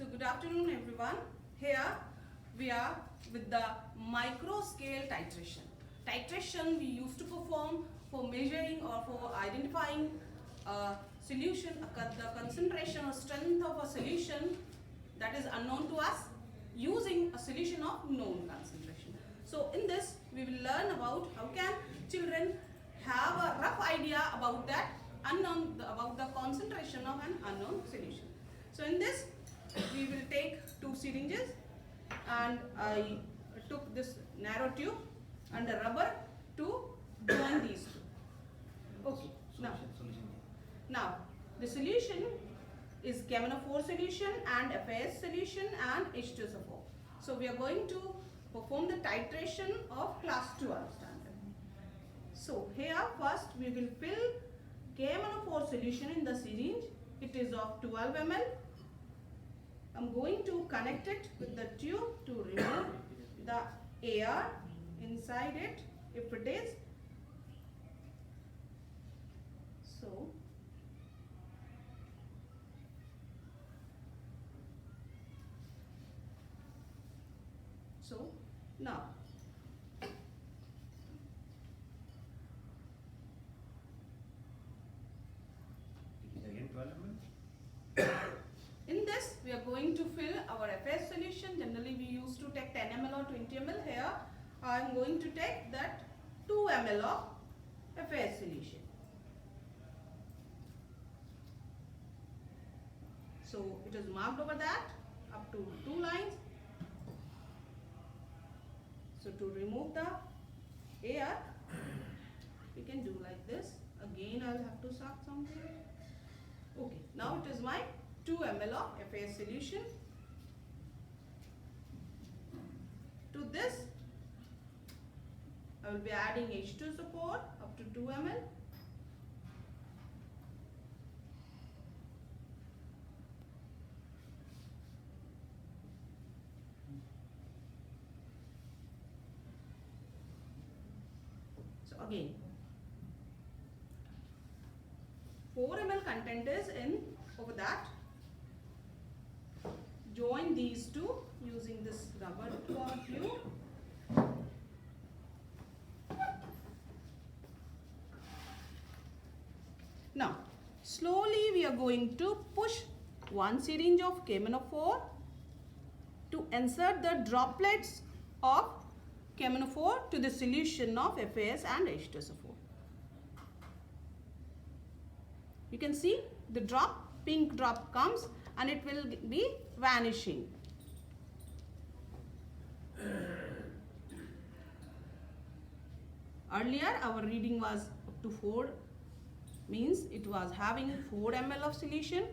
So good afternoon everyone. Here we are with the micro scale titration. Titration we used to perform for measuring or for identifying a solution, the concentration or strength of a solution that is unknown to us using a solution of known concentration. So in this we will learn about how can children have a rough idea about that unknown, about the concentration of an unknown solution. So in this we will take two syringes and I took this narrow tube and a rubber to join these two. Okay. Now the solution is KMnO4 solution and FAS solution and H2SO4. So we are going to perform the titration of class 12 standard. So here first we will fill KMnO4 solution in the syringe. It is of 12 ml. I'm going to connect it with the tube to remove the air inside it if it is. So now in this we are going to fill our FAS solution. Generally we used to take 10 ml or 20 ml. Here I am going to take that 2 ml of FAS solution. So it is marked over that up to 2 lines. So to remove the air we can do like this. Again I will have to suck something. Okay, now it is my 2 ml of FAS solution. To this I will be adding H2SO4 up to 2 ml. So again 4 ml content is in over that. Join these two using this rubber tube. Now slowly we are going to push one syringe of KMnO4 to insert the droplets of KMnO4 to the solution of FAS and H2SO4. You can see the drop, pink drop comes and it will be vanishing. Earlier our reading was up to 4, means it was having 4 ml of solution.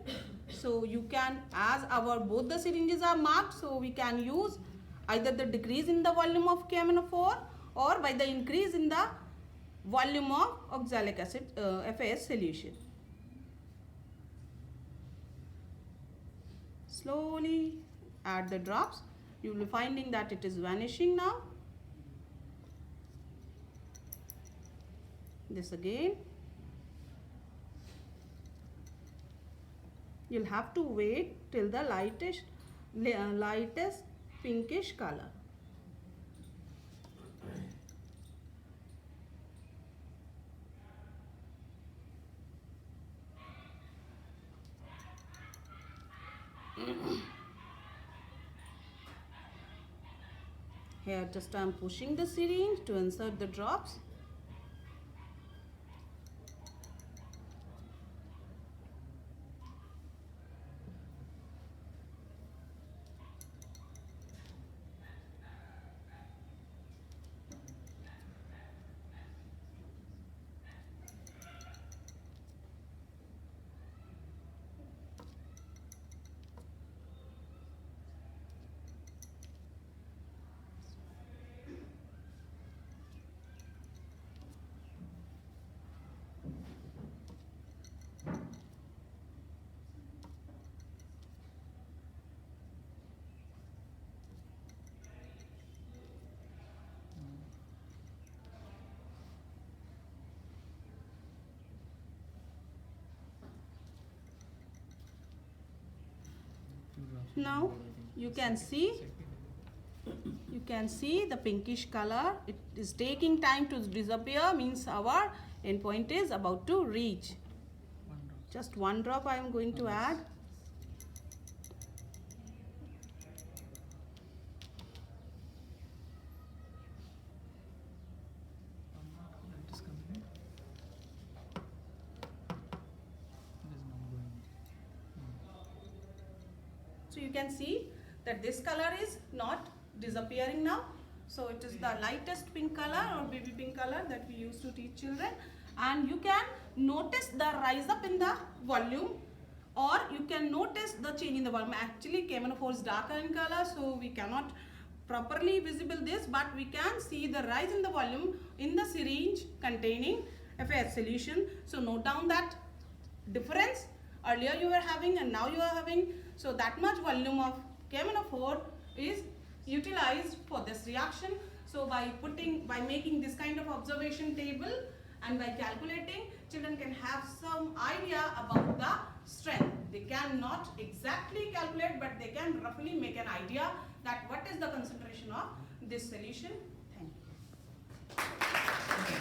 So you can, as our both the syringes are marked, so we can use either the decrease in the volume of KMnO4 or by the increase in the volume of oxalic acid FAS solution. Slowly add the drops. You will be finding that it is vanishing now. This again. You'll have to wait till the lightest pinkish color. Here just I am pushing the syringe to insert the drops. Now you can see the pinkish color. It is taking time to disappear, means our endpoint is about to reach. Just one drop I am going to add. So you can see that this color is not disappearing now. So it is the lightest pink color or baby pink color that we use to teach children. And you can notice the rise up in the volume, or you can notice the change in the volume. Actually KMNO4 is darker in color, so we cannot properly visible this, but we can see the rise in the volume in the syringe containing FAS solution. So note down that difference. Earlier you were having and now you are having. So that much volume of KMNO4 is utilized for this reaction. So by making this kind of observation table and by calculating, children can have some idea about the strength. They cannot exactly calculate, but they can roughly make an idea that what is the concentration of this solution. Thank you.